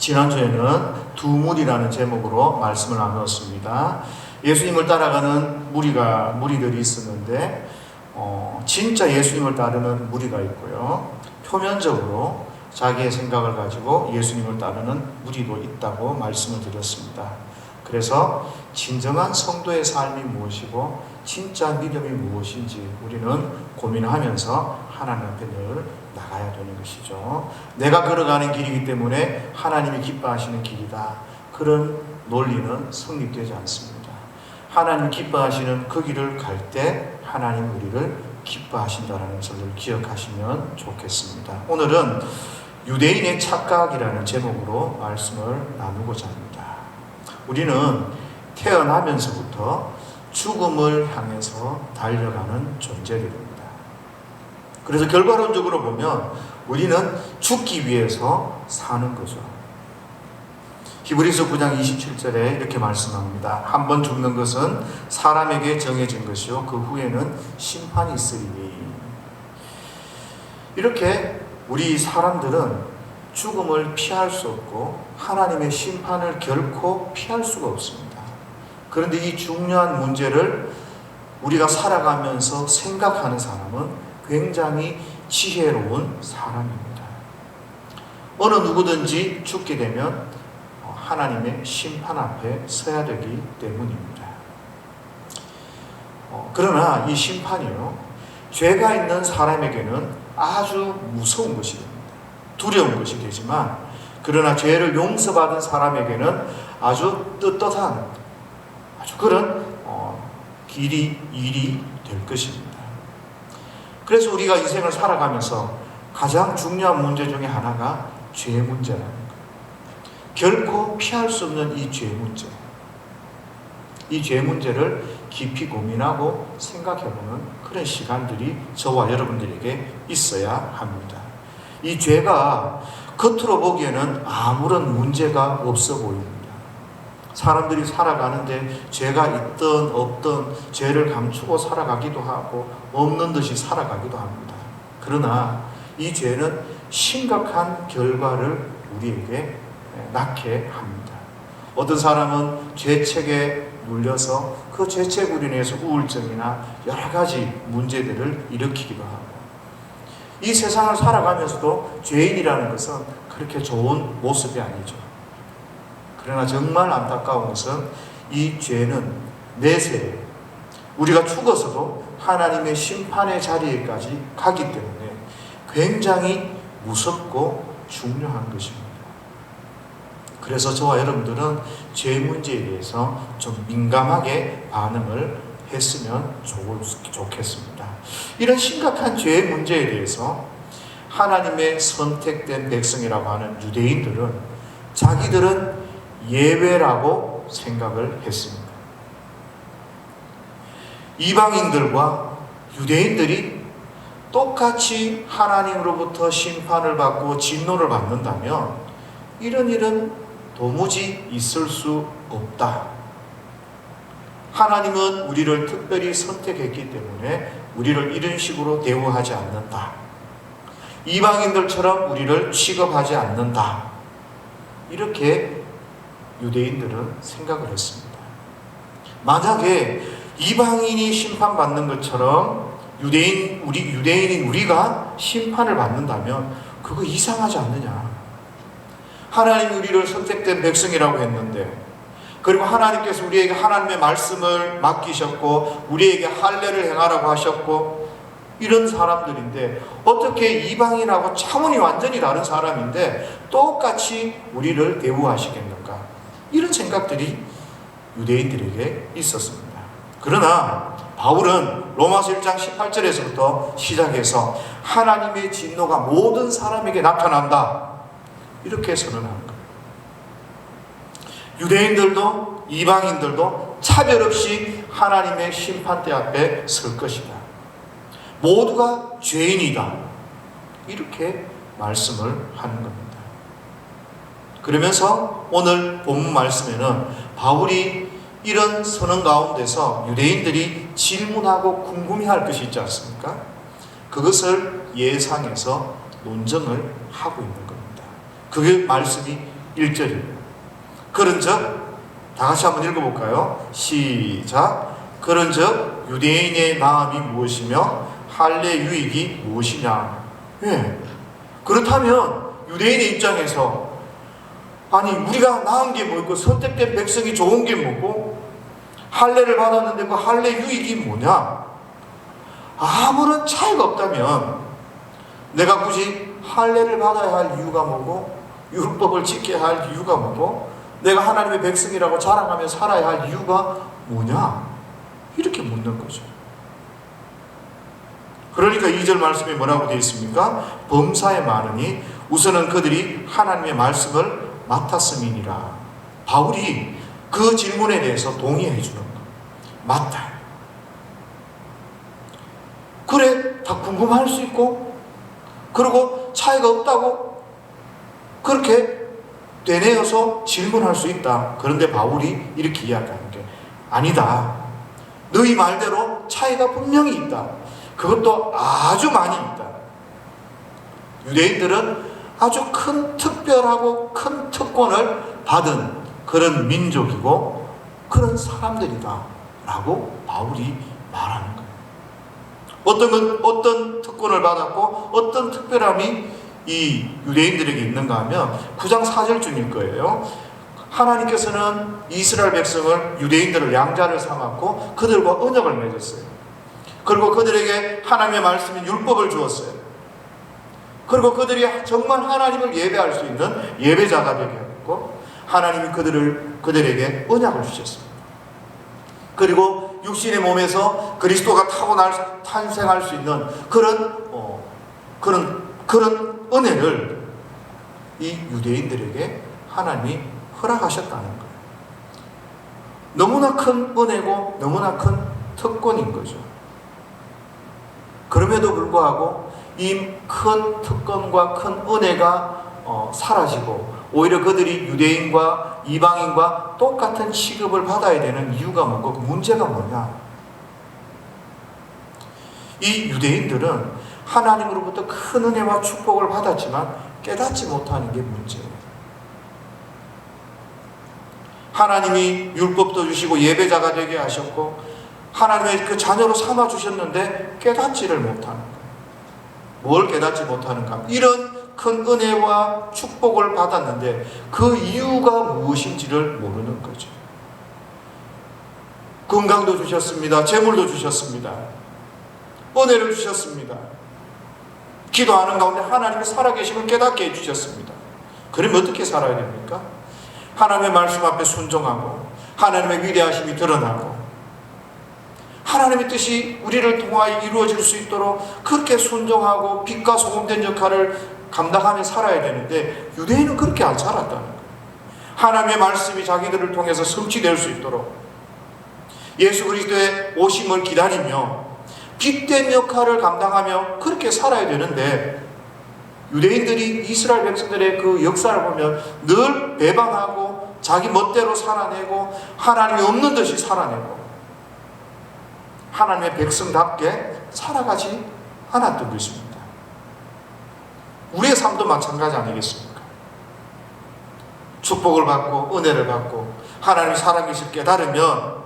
지난주에는 두 무리라는 제목으로 말씀을 나누었습니다. 예수님을 따라가는 무리들이 있었는데 진짜 예수님을 따르는 무리가 있고요. 표면적으로 자기의 생각을 가지고 예수님을 따르는 무리도 있다고 말씀을 드렸습니다. 그래서 진정한 성도의 삶이 무엇이고 진짜 믿음이 무엇인지 우리는 고민하면서 하나님 앞에 늘 나가야 되는 것이죠. 내가 걸어가는 길이기 때문에 하나님이 기뻐하시는 길이다. 그런 논리는 성립되지 않습니다. 하나님 기뻐하시는 그 길을 갈 때 하나님 우리를 기뻐하신다는 것을 기억하시면 좋겠습니다. 오늘은 유대인의 착각이라는 제목으로 말씀을 나누고자 합니다. 우리는 태어나면서부터 죽음을 향해서 달려가는 존재들입니다. 그래서 결과론적으로 보면 우리는 죽기 위해서 사는 거죠. 히브리서 9장 27절에 이렇게 말씀합니다. 한 번 죽는 것은 사람에게 정해진 것이요 그 후에는 심판이 있으리니. 이렇게 우리 사람들은 죽음을 피할 수 없고 하나님의 심판을 결코 피할 수가 없습니다. 그런데 이 중요한 문제를 우리가 살아가면서 생각하는 사람은 굉장히 지혜로운 사람입니다. 어느 누구든지 죽게 되면 하나님의 심판 앞에 서야 되기 때문입니다. 그러나 이 심판이요, 죄가 있는 사람에게는 아주 무서운 것이 됩니다. 두려운 것이 되지만, 그러나 죄를 용서받은 사람에게는 아주 떳떳한 아주 그런 일이 될 것입니다. 그래서 우리가 인생을 살아가면서 가장 중요한 문제 중에 하나가 죄 문제라는 거예요. 결코 피할 수 없는 이 죄 문제. 이 죄 문제를 깊이 고민하고 생각해보는 그런 시간들이 저와 여러분들에게 있어야 합니다. 이 죄가 겉으로 보기에는 아무런 문제가 없어 보입니다. 사람들이 살아가는데 죄가 있든 없든 죄를 감추고 살아가기도 하고 없는 듯이 살아가기도 합니다. 그러나 이 죄는 심각한 결과를 우리에게 낳게 합니다. 어떤 사람은 죄책에 눌려서 그 죄책으로 인해서 우울증이나 여러 가지 문제들을 일으키기도 하고, 이 세상을 살아가면서도 죄인이라는 것은 그렇게 좋은 모습이 아니죠. 그러나 정말 안타까운 것은 이 죄는 내세에 우리가 죽어서도 하나님의 심판의 자리에까지 가기 때문에 굉장히 무섭고 중요한 것입니다. 그래서 저와 여러분들은 죄 문제에 대해서 좀 민감하게 반응을 했으면 좋겠습니다. 이런 심각한 죄 문제에 대해서 하나님의 선택된 백성이라고 하는 유대인들은 자기들은 예외라고 생각을 했습니다. 이방인들과 유대인들이 똑같이 하나님으로부터 심판을 받고 진노를 받는다면 이런 일은 도무지 있을 수 없다. 하나님은 우리를 특별히 선택했기 때문에 우리를 이런 식으로 대우하지 않는다. 이방인들처럼 우리를 취급하지 않는다. 이렇게 유대인들은 생각을 했습니다. 만약에 이방인이 심판받는 것처럼 유대인인 우리가 심판을 받는다면 그거 이상하지 않느냐. 하나님이 우리를 선택된 백성이라고 했는데, 그리고 하나님께서 우리에게 하나님의 말씀을 맡기셨고 우리에게 할례를 행하라고 하셨고 이런 사람들인데 어떻게 이방인하고 차원이 완전히 다른 사람인데 똑같이 우리를 대우하시겠는가? 이런 생각들이 유대인들에게 있었습니다. 그러나 바울은 로마서 1장 18절에서부터 시작해서 하나님의 진노가 모든 사람에게 나타난다. 이렇게 선언하는 거예요. 유대인들도 이방인들도 차별 없이 하나님의 심판대 앞에 설 것이다. 모두가 죄인이다. 이렇게 말씀을 하는 겁니다. 그러면서 오늘 본문 말씀에는 바울이 이런 선언 가운데서 유대인들이 질문하고 궁금해할 것이 있지 않습니까? 그것을 예상해서 논증을 하고 있는 겁니다. 그게 말씀이 1절이에요. 그런즉 다 같이 한번 읽어볼까요? 시작. 그런즉 유대인의 마음이 무엇이며 할례 유익이 무엇이냐. 예. 그렇다면 유대인의 입장에서 아니 우리가 나은 게 뭐고 선택된 백성이 좋은 게 뭐고 할례를 받았는데 그 할례 유익이 뭐냐. 아무런 차이가 없다면 내가 굳이 할례를 받아야 할 이유가 뭐고 율법을 지켜야 할 이유가 뭐고 내가 하나님의 백성이라고 자랑하며 살아야 할 이유가 뭐냐, 이렇게 묻는 거죠. 그러니까 2절 말씀에 뭐라고 되어 있습니까? 범사에 많으니 우선은 그들이 하나님의 말씀을 맡았음이니라. 바울이 그 질문에 대해서 동의해 주는 거. 맞다. 그래, 다 궁금할 수 있고 그리고 차이가 없다고 그렇게 되뇌어서 질문할 수 있다. 그런데 바울이 이렇게 이야기하는 게 아니다. 너희 말대로 차이가 분명히 있다. 그것도 아주 많이 있다. 유대인들은 아주 큰 특별하고 큰 특권을 받은 그런 민족이고 그런 사람들이다 라고 바울이 말하는 거예요. 어떤 특권을 받았고 어떤 특별함이 이 유대인들에게 있는가 하면 9장 4절쯤일 거예요. 하나님께서는 이스라엘 백성을, 유대인들을 양자를 삼았고 그들과 언약을 맺었어요. 그리고 그들에게 하나님의 말씀인 율법을 주었어요. 그리고 그들이 정말 하나님을 예배할 수 있는 예배자가 되게 하고 하나님이 그들에게 언약을 주셨습니다. 그리고 육신의 몸에서 그리스도가 탄생할 수 있는 그런 은혜를 이 유대인들에게 하나님이 허락하셨다는 거예요. 너무나 큰 은혜고 너무나 큰 특권인 거죠. 그럼에도 불구하고 이 큰 특권과 큰 은혜가 사라지고 오히려 그들이 유대인과 이방인과 똑같은 취급을 받아야 되는 이유가 뭐고 문제가 뭐냐. 이 유대인들은 하나님으로부터 큰 은혜와 축복을 받았지만 깨닫지 못하는 게 문제예요. 하나님이 율법도 주시고 예배자가 되게 하셨고 하나님의 그 자녀로 삼아 주셨는데 깨닫지를 못하는 거예요. 뭘 깨닫지 못하는가? 이런 큰 은혜와 축복을 받았는데 그 이유가 무엇인지를 모르는 거죠. 건강도 주셨습니다. 재물도 주셨습니다. 은혜를 주셨습니다. 기도하는 가운데 하나님이 살아계심을 깨닫게 해주셨습니다. 그러면 어떻게 살아야 됩니까? 하나님의 말씀 앞에 순종하고 하나님의 위대하심이 드러나고 하나님의 뜻이 우리를 통하여 이루어질 수 있도록 그렇게 순종하고 빛과 소금된 역할을 감당하며 살아야 되는데 유대인은 그렇게 안 살았다는 거예요. 하나님의 말씀이 자기들을 통해서 성취될 수 있도록 예수 그리스도의 오심을 기다리며 빛된 역할을 감당하며 그렇게 살아야 되는데 유대인들이 이스라엘 백성들의 그 역사를 보면 늘 배반하고 자기 멋대로 살아내고 하나님이 없는 듯이 살아내고 하나님의 백성답게 살아가지 않았던 것입니다. 우리의 삶도 마찬가지 아니겠습니까? 축복을 받고 은혜를 받고 하나님이 살아계실 깨달으면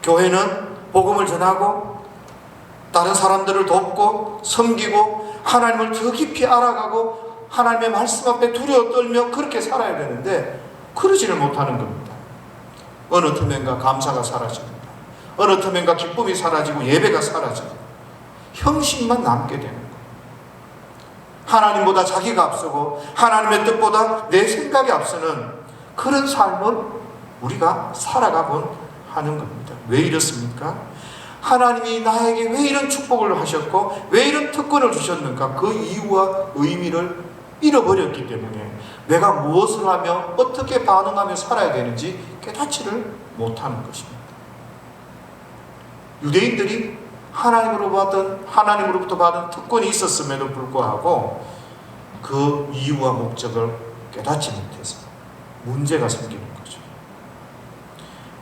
교회는 복음을 전하고 다른 사람들을 돕고 섬기고 하나님을 더 깊이 알아가고 하나님의 말씀 앞에 두려워 떨며 그렇게 살아야 되는데 그러지를 못하는 겁니다. 어느 틈엔가 감사가 사라집니다. 어느 틈엔가 기쁨이 사라지고 예배가 사라지고 형식만 남게 되는 거예요. 하나님보다 자기가 앞서고 하나님의 뜻보다 내 생각이 앞서는 그런 삶을 우리가 살아가곤 하는 겁니다. 왜 이렇습니까? 하나님이 나에게 왜 이런 축복을 하셨고 왜 이런 특권을 주셨는가, 그 이유와 의미를 잃어버렸기 때문에 내가 무엇을 하며 어떻게 반응하며 살아야 되는지 깨닫지를 못하는 것입니다. 유대인들이 하나님으로부터 받은 특권이 있었음에도 불구하고 그 이유와 목적을 깨닫지 못해서 문제가 생기는 거죠.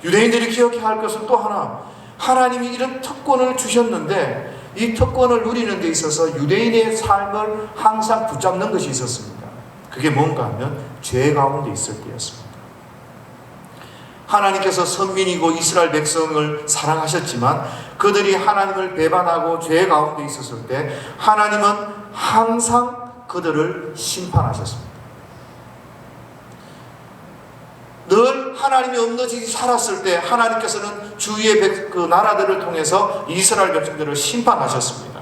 유대인들이 기억해야 할 것은 또 하나, 하나님이 이런 특권을 주셨는데 이 특권을 누리는 데 있어서 유대인의 삶을 항상 붙잡는 것이 있었습니다. 그게 뭔가 하면 죄 가운데 있을 때였습니다. 하나님께서 선민이고 이스라엘 백성을 사랑하셨지만 그들이 하나님을 배반하고 죄 가운데 있었을 때 하나님은 항상 그들을 심판하셨습니다. 늘 하나님이 없는지 살았을 때 하나님께서는 주위의 그 나라들을 통해서 이스라엘 백성들을 심판하셨습니다.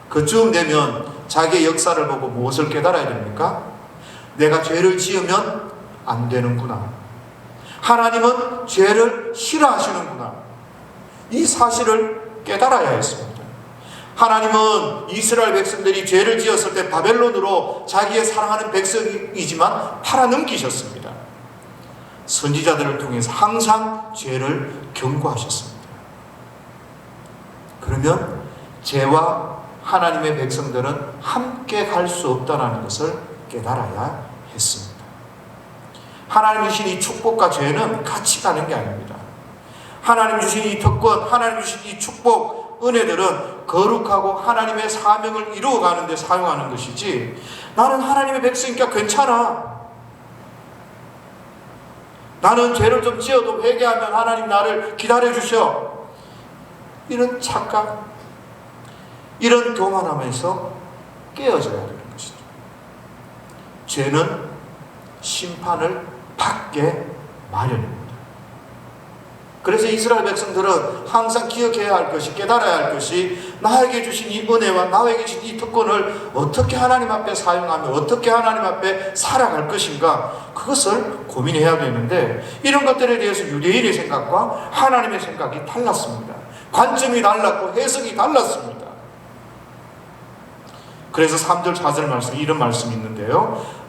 그쯤 되면 자기의 역사를 보고 무엇을 깨달아야 됩니까? 내가 죄를 지으면 안 되는구나. 하나님은 죄를 싫어하시는구나. 이 사실을 깨달아야 했습니다. 하나님은 이스라엘 백성들이 죄를 지었을 때 바벨론으로 자기의 사랑하는 백성이지만 팔아넘기셨습니다. 선지자들을 통해서 항상 죄를 경고하셨습니다. 그러면 죄와 하나님의 백성들은 함께 갈 수 없다는 것을 깨달아야 했습니다. 하나님 주신 이 축복과 죄는 같이 가는 게 아닙니다. 하나님 주신 이 특권, 하나님 주신 이 축복, 은혜들은 거룩하고 하나님의 사명을 이루어가는 데 사용하는 것이지, 나는 하나님의 백성이니까 괜찮아, 나는 죄를 좀 지어도 회개하면 하나님 나를 기다려주셔, 이런 착각, 이런 교만함에서 깨어져야 되는 것이죠. 죄는 심판을 받게 마련입니다. 그래서 이스라엘 백성들은 항상 기억해야 할 것이, 깨달아야 할 것이, 나에게 주신 이 은혜와 나에게 주신 이 특권을 어떻게 하나님 앞에 사용하며 어떻게 하나님 앞에 살아갈 것인가, 그것을 고민해야 되는데, 이런 것들에 대해서 유대인의 생각과 하나님의 생각이 달랐습니다. 관점이 달랐고 해석이 달랐습니다. 그래서 3절 4절 말씀, 이런 말씀이 있는데요,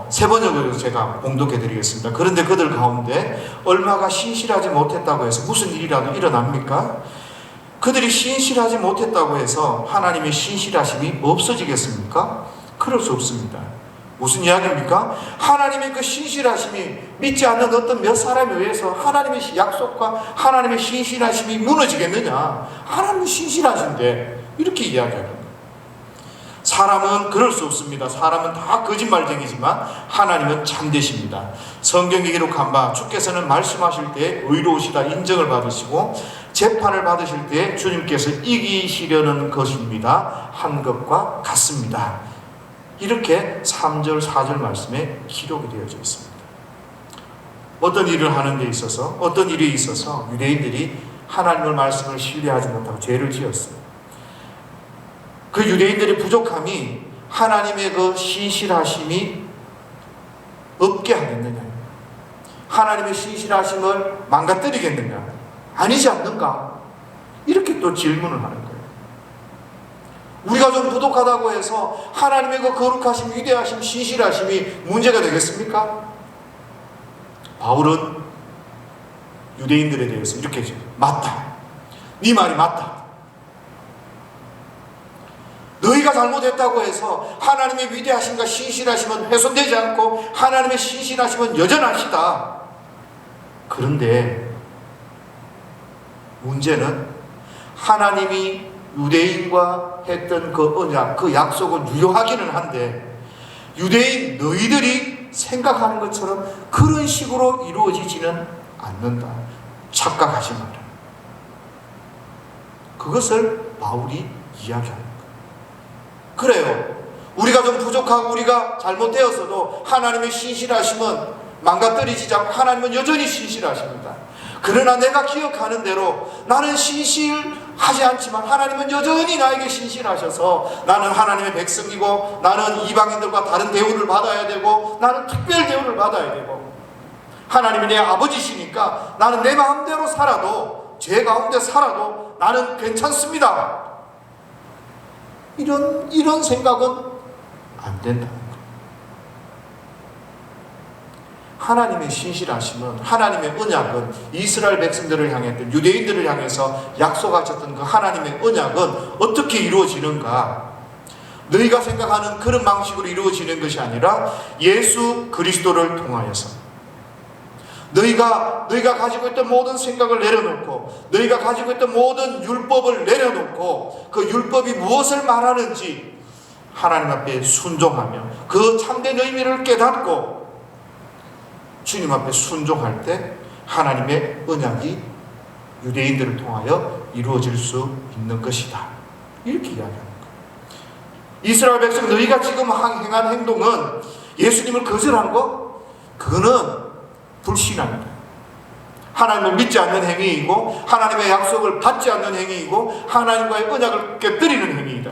세 번역으로 제가 봉독해 드리겠습니다. 그런데 그들 가운데 얼마가 신실하지 못했다고 해서 무슨 일이라도 일어납니까? 그들이 신실하지 못했다고 해서 하나님의 신실하심이 없어지겠습니까? 그럴 수 없습니다. 무슨 이야기입니까? 하나님의 그 신실하심이 믿지 않는 어떤 몇 사람에 의해서 하나님의 약속과 하나님의 신실하심이 무너지겠느냐? 하나님은 신실하신데, 이렇게 이야기하는 거예요. 사람은 그럴 수 없습니다. 사람은 다 거짓말쟁이지만 하나님은 참되십니다. 성경에 기록한 바 주께서는 말씀하실 때 의로우시다 인정을 받으시고 재판을 받으실 때 주님께서 이기시려는 것입니다. 한 것과 같습니다. 이렇게 3절 4절 말씀에 기록이 되어져 있습니다. 어떤 일을 하는 데 있어서, 어떤 일에 있어서 유대인들이 하나님의 말씀을 신뢰하지 못하고 죄를 지었어요. 그 유대인들의 부족함이 하나님의 그 신실하심이 없게 하겠느냐, 하나님의 신실하심을 망가뜨리겠느냐, 아니지 않는가, 이렇게 또 질문을 하는 거예요. 우리가 좀 부족하다고 해서 하나님의 그 거룩하심, 위대하심, 신실하심이 문제가 되겠습니까? 바울은 유대인들에 대해서 이렇게 해요. 맞다, 네 말이 맞다. 너희가 잘못했다고 해서 하나님의 위대하심과 신실하심은 훼손되지 않고 하나님의 신실하심은 여전하시다. 그런데 문제는 하나님이 유대인과 했던 그 언약, 그 약속은 유효하기는 한데 유대인 너희들이 생각하는 것처럼 그런 식으로 이루어지지는 않는다. 착각하지 마라. 그것을 바울이 이야기합니다. 그래요. 우리가 좀 부족하고 우리가 잘못되었어도 하나님의 신실하심은 망가뜨리지 않고 하나님은 여전히 신실하십니다. 그러나 내가 기억하는 대로 나는 신실하지 않지만 하나님은 여전히 나에게 신실하셔서 나는 하나님의 백성이고 나는 이방인들과 다른 대우를 받아야 되고 나는 특별 대우를 받아야 되고 하나님이 내 아버지시니까 나는 내 마음대로 살아도 죄 가운데 살아도 나는 괜찮습니다. 이런 생각은 안 된다는 거예요. 하나님의 신실하심은, 하나님의 언약은 이스라엘 백성들을 향했던, 유대인들을 향해서 약속하셨던 그 하나님의 언약은 어떻게 이루어지는가? 너희가 생각하는 그런 방식으로 이루어지는 것이 아니라 예수 그리스도를 통하여서 너희가 가지고 있던 모든 생각을 내려놓고 너희가 가지고 있던 모든 율법을 내려놓고 그 율법이 무엇을 말하는지 하나님 앞에 순종하며 그 참된 의미를 깨닫고 주님 앞에 순종할 때 하나님의 언약이 유대인들을 통하여 이루어질 수 있는 것이다. 이렇게 이야기하는 거예요. 이스라엘 백성, 너희가 지금 행한 행동은 예수님을 거절하는 거? 그거는 불신앙이다. 하나님을 믿지 않는 행위이고 하나님의 약속을 받지 않는 행위이고 하나님과의 언약을 깨뜨리는 행위이다.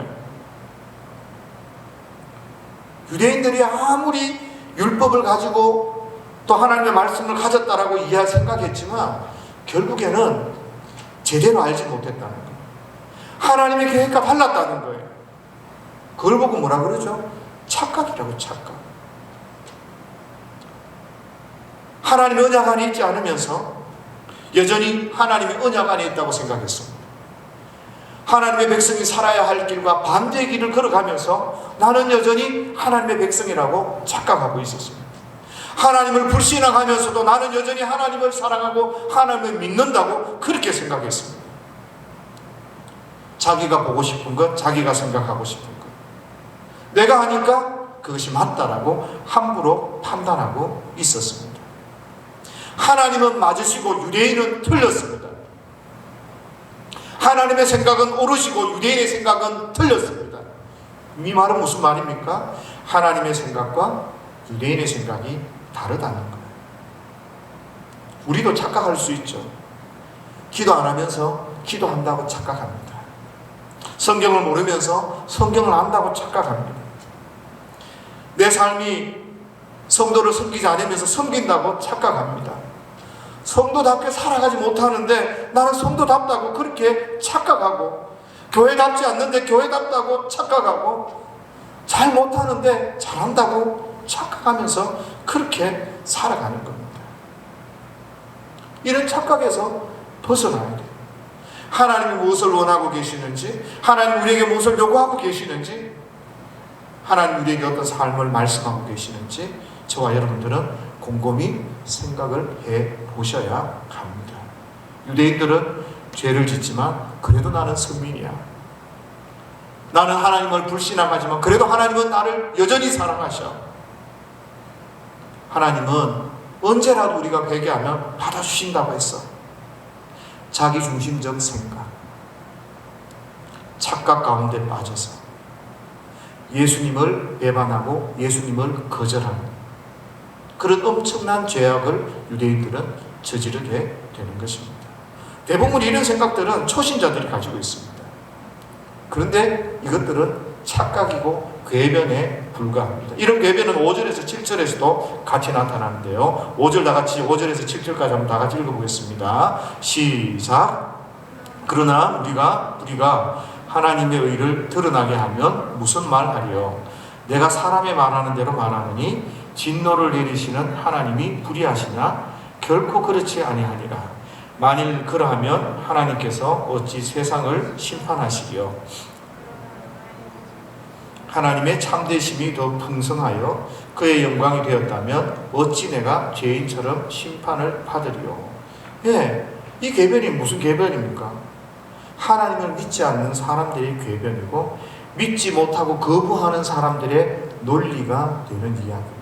유대인들이 아무리 율법을 가지고 또 하나님의 말씀을 가졌다라고 생각했지만 결국에는 제대로 알지 못했다는 거예요. 하나님의 계획과 달랐다는 거예요. 그걸 보고 뭐라 그러죠? 착각이라고, 착각. 하나님의 언약 안에 있지 않으면서 여전히 하나님의 언약 안에 있다고 생각했습니다. 하나님의 백성이 살아야 할 길과 반대의 길을 걸어가면서 나는 여전히 하나님의 백성이라고 착각하고 있었습니다. 하나님을 불신앙하면서도 나는 여전히 하나님을 사랑하고 하나님을 믿는다고 그렇게 생각했습니다. 자기가 보고 싶은 것, 자기가 생각하고 싶은 것, 내가 하니까 그것이 맞다라고 함부로 판단하고 있었습니다. 하나님은 맞으시고 유대인은 틀렸습니다. 하나님의 생각은 옳으시고 유대인의 생각은 틀렸습니다. 이 말은 무슨 말입니까? 하나님의 생각과 유대인의 생각이 다르다는 거예요. 우리도 착각할 수 있죠. 기도 안 하면서 기도한다고 착각합니다. 성경을 모르면서 성경을 안다고 착각합니다. 내 삶이 성도를 섬기지 않으면서 섬긴다고 착각합니다. 성도답게 살아가지 못하는데 나는 성도답다고 그렇게 착각하고, 교회답지 않는데 교회답다고 착각하고, 잘 못하는데 잘한다고 착각하면서 그렇게 살아가는 겁니다. 이런 착각에서 벗어나야 돼요. 하나님이 무엇을 원하고 계시는지, 하나님 우리에게 무엇을 요구하고 계시는지, 하나님 우리에게 어떤 삶을 말씀하고 계시는지 저와 여러분들은 곰곰이 생각을 해 보셔야 합니다. 유대인들은 죄를 짓지만 그래도 나는 선민이야. 나는 하나님을 불신앙하지만 그래도 하나님은 나를 여전히 사랑하셔. 하나님은 언제라도 우리가 회개하면 받아주신다고 했어. 자기중심적 생각, 착각 가운데 빠져서 예수님을 배반하고 예수님을 거절하는 그런 엄청난 죄악을 유대인들은 저지르게 되는 것입니다. 대부분 이런 생각들은 초신자들이 가지고 있습니다. 그런데 이것들은 착각이고 궤변에 불과합니다. 이런 궤변은 5절에서 7절에서도 같이 나타나는데요. 5절 다 같이, 5절에서 7절까지 한번 다 같이 읽어보겠습니다. 시작. 그러나 우리가 하나님의 의를 드러나게 하면 무슨 말 하리요? 내가 사람의 말하는 대로 말하느니 진노를 내리시는 하나님이 불의하시냐? 결코 그렇지 아니하니라. 만일 그러하면 하나님께서 어찌 세상을 심판하시리요? 하나님의 참되심이 더 풍성하여 그의 영광이 되었다면 어찌 내가 죄인처럼 심판을 받으리요? 예, 이 궤변이 무슨 궤변입니까? 하나님을 믿지 않는 사람들의 궤변이고 믿지 못하고 거부하는 사람들의 논리가 되는 이야기입니다.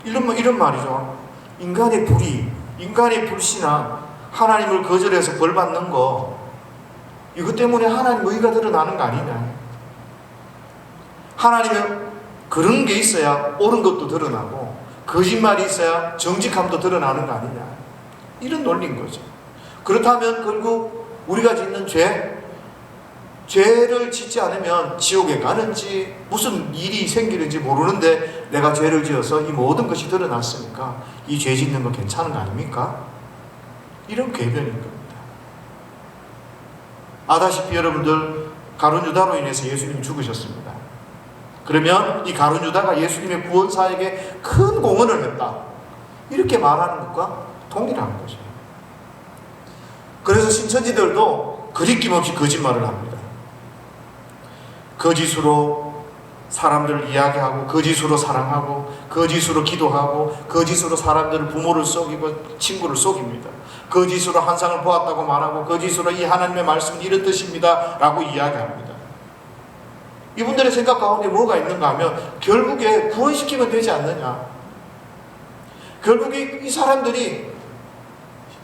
이런 말이죠. 인간의 불의, 인간의 불신앙, 하나님을 거절해서 벌 받는 거, 이것 때문에 하나님 의가 드러나는 거 아니냐? 하나님은 그런 게 있어야 옳은 것도 드러나고 거짓말이 있어야 정직함도 드러나는 거 아니냐? 이런 논리인 거죠. 그렇다면 결국 우리가 짓는 죄를 짓지 않으면 지옥에 가는지 무슨 일이 생기는지 모르는데 내가 죄를 지어서 이 모든 것이 드러났으니까 이 죄 짓는 거 괜찮은 거 아닙니까? 이런 궤변인 겁니다. 아다시피 여러분들 가룟 유다로 인해서 예수님이 죽으셨습니다. 그러면 이 가룟 유다가 예수님의 구원사에게 큰 공헌을 했다, 이렇게 말하는 것과 동일한 거죠. 그래서 신천지들도 거리낌 없이 거짓말을 합니다. 거짓으로 사람들을 이야기하고, 거짓으로 사랑하고, 거짓으로 기도하고, 거짓으로 사람들을, 부모를 속이고 친구를 속입니다. 거짓으로 환상을 보았다고 말하고, 거짓으로 이 하나님의 말씀은 이런 뜻입니다 라고 이야기합니다. 이분들의 생각 가운데 뭐가 있는가 하면 결국에 구원시키면 되지 않느냐. 결국에 이 사람들이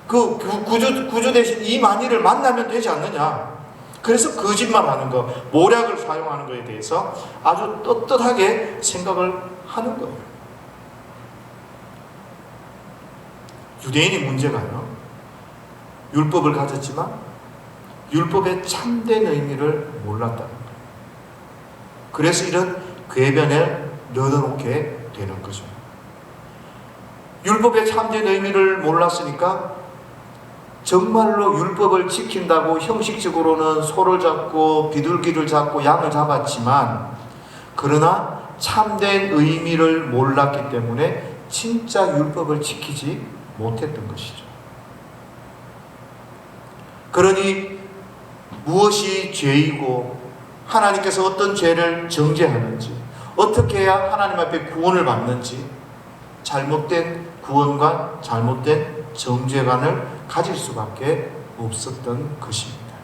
그 구주 대신 이만희를 만나면 되지 않느냐. 그래서 거짓말하는 거, 모략을 사용하는 것에 대해서 아주 떳떳하게 생각을 하는 거예요. 유대인의 문제가요, 율법을 가졌지만 율법의 참된 의미를 몰랐다는 거예요. 그래서 이런 궤변에 넣어놓게 되는 거죠. 율법의 참된 의미를 몰랐으니까 정말로 율법을 지킨다고 형식적으로는 소를 잡고 비둘기를 잡고 양을 잡았지만, 그러나 참된 의미를 몰랐기 때문에 진짜 율법을 지키지 못했던 것이죠. 그러니 무엇이 죄이고 하나님께서 어떤 죄를 정죄하는지, 어떻게 해야 하나님 앞에 구원을 받는지 잘못된 구원관, 잘못된 정죄관을 가질 수밖에 없었던 것입니다.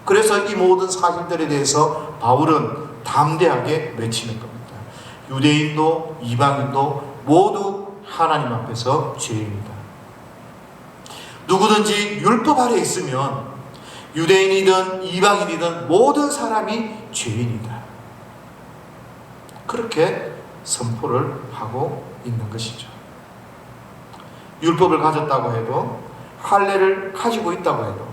그래서 이 모든 사실들에 대해서 바울은 담대하게 외치는 겁니다. 유대인도 이방인도 모두 하나님 앞에서 죄입니다. 누구든지 율법 아래 있으면 유대인이든 이방인이든 모든 사람이 죄인이다. 그렇게 선포를 하고 있는 것이죠. 율법을 가졌다고 해도, 할례를 가지고 있다고 해도,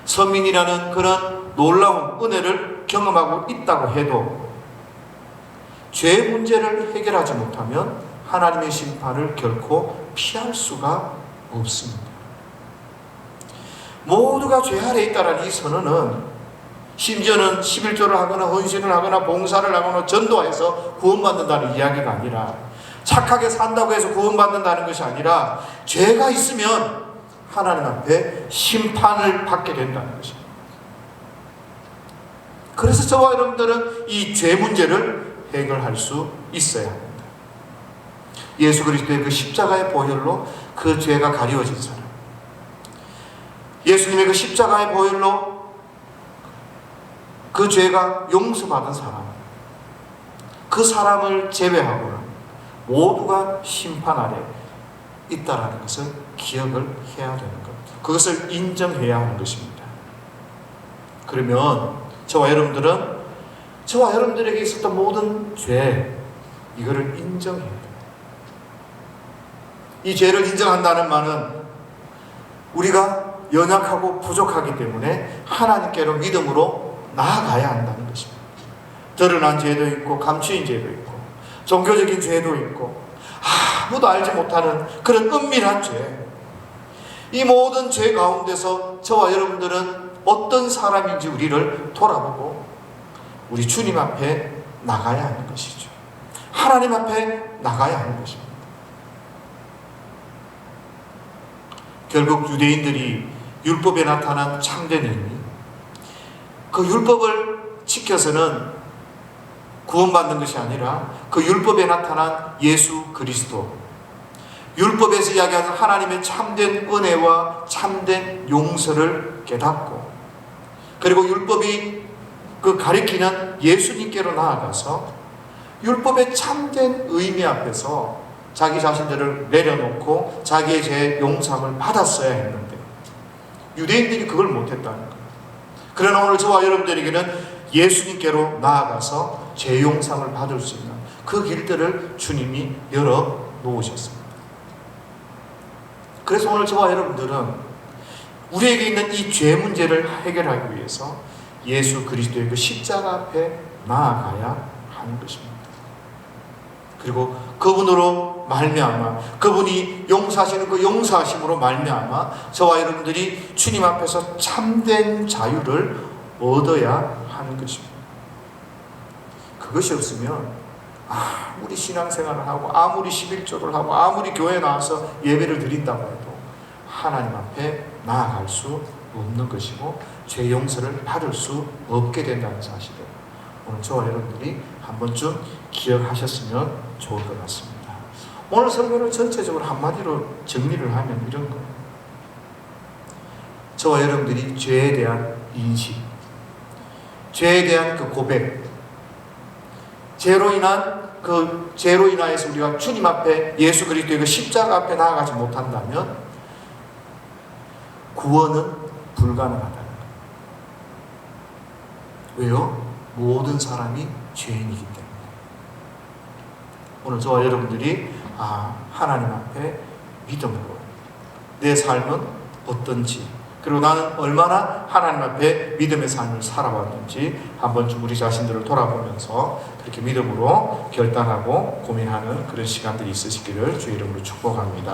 선민이라는 그런 놀라운 은혜를 경험하고 있다고 해도 죄 문제를 해결하지 못하면 하나님의 심판을 결코 피할 수가 없습니다. 모두가 죄 아래 있다라는 이 선언은, 심지어는 11조를 하거나 헌신을 하거나 봉사를 하거나 전도해서 구원받는다는 이야기가 아니라, 착하게 산다고 해서 구원받는다는 것이 아니라, 죄가 있으면 하나님 앞에 심판을 받게 된다는 것입니다. 그래서 저와 여러분들은 이 죄 문제를 해결할 수 있어야 합니다. 예수 그리스도의 그 십자가의 보혈로 그 죄가 가리워진 사람, 예수님의 그 십자가의 보혈로 그 죄가 용서받은 사람, 그 사람을 제외하고는 모두가 심판 아래 있다라는 것을 기억을 해야 되는 것, 그것을 인정해야 하는 것입니다. 그러면 저와 여러분들에게 있었던 모든 죄, 이거를 인정해야 됩니다. 이 죄를 인정한다는 말은 우리가 연약하고 부족하기 때문에 하나님께로 믿음으로 나아가야 한다는 것입니다. 드러난 죄도 있고 감추인 죄도 있고 종교적인 죄도 있고 아무도 알지 못하는 그런 은밀한 죄, 이 모든 죄 가운데서 저와 여러분들은 어떤 사람인지 우리를 돌아보고 우리 주님 앞에 나가야 하는 것이죠. 하나님 앞에 나가야 하는 것입니다. 결국 유대인들이 율법에 나타난 참된 의미, 그 율법을 지켜서는 구원받는 것이 아니라 그 율법에 나타난 예수 그리스도, 율법에서 이야기하는 하나님의 참된 은혜와 참된 용서를 깨닫고, 그리고 율법이 그 가리키는 예수님께로 나아가서 율법의 참된 의미 앞에서 자기 자신들을 내려놓고 자기의 죄 용서함을 받았어야 했는데 유대인들이 그걸 못했다는 거예요. 그러나 오늘 저와 여러분들에게는 예수님께로 나아가서 죄 용서함을 받을 수 있는 그 길들을 주님이 열어 놓으셨습니다. 그래서 오늘 저와 여러분들은 우리에게 있는 이 죄 문제를 해결하기 위해서 예수 그리스도의 그 십자가 앞에 나아가야 하는 것입니다. 그리고 그분으로 말미암아, 그분이 용서하시는 그 용서하심으로 말미암아 저와 여러분들이 주님 앞에서 참된 자유를 얻어야 하는 것입니다. 그것이 없으면 아무리 신앙생활을 하고 아무리 11조를 하고 아무리 교회에 나와서 예배를 드린다고 해도 하나님 앞에 나아갈 수 없는 것이고 죄 용서를 받을 수 없게 된다는 사실을 오늘 저와 여러분들이 한 번쯤 기억하셨으면 좋을 것 같습니다. 오늘 설교를 전체적으로 한마디로 정리를 하면 이런 거예요. 저와 여러분들이 죄에 대한 인식, 죄에 대한 그 고백, 죄로 인하여서 우리가 주님 앞에 예수 그리스도의 그 십자가 앞에 나아가지 못한다면 구원은 불가능하다는 거예요. 왜요? 모든 사람이 죄인이기 때문에. 오늘 저와 여러분들이 하나님 앞에 믿음으로 내 삶은 어떤지, 그리고 나는 얼마나 하나님 앞에 믿음의 삶을 살아왔는지 한번 우리 자신들을 돌아보면서 그렇게 믿음으로 결단하고 고민하는 그런 시간들이 있으시기를 주의 이름으로 축복합니다.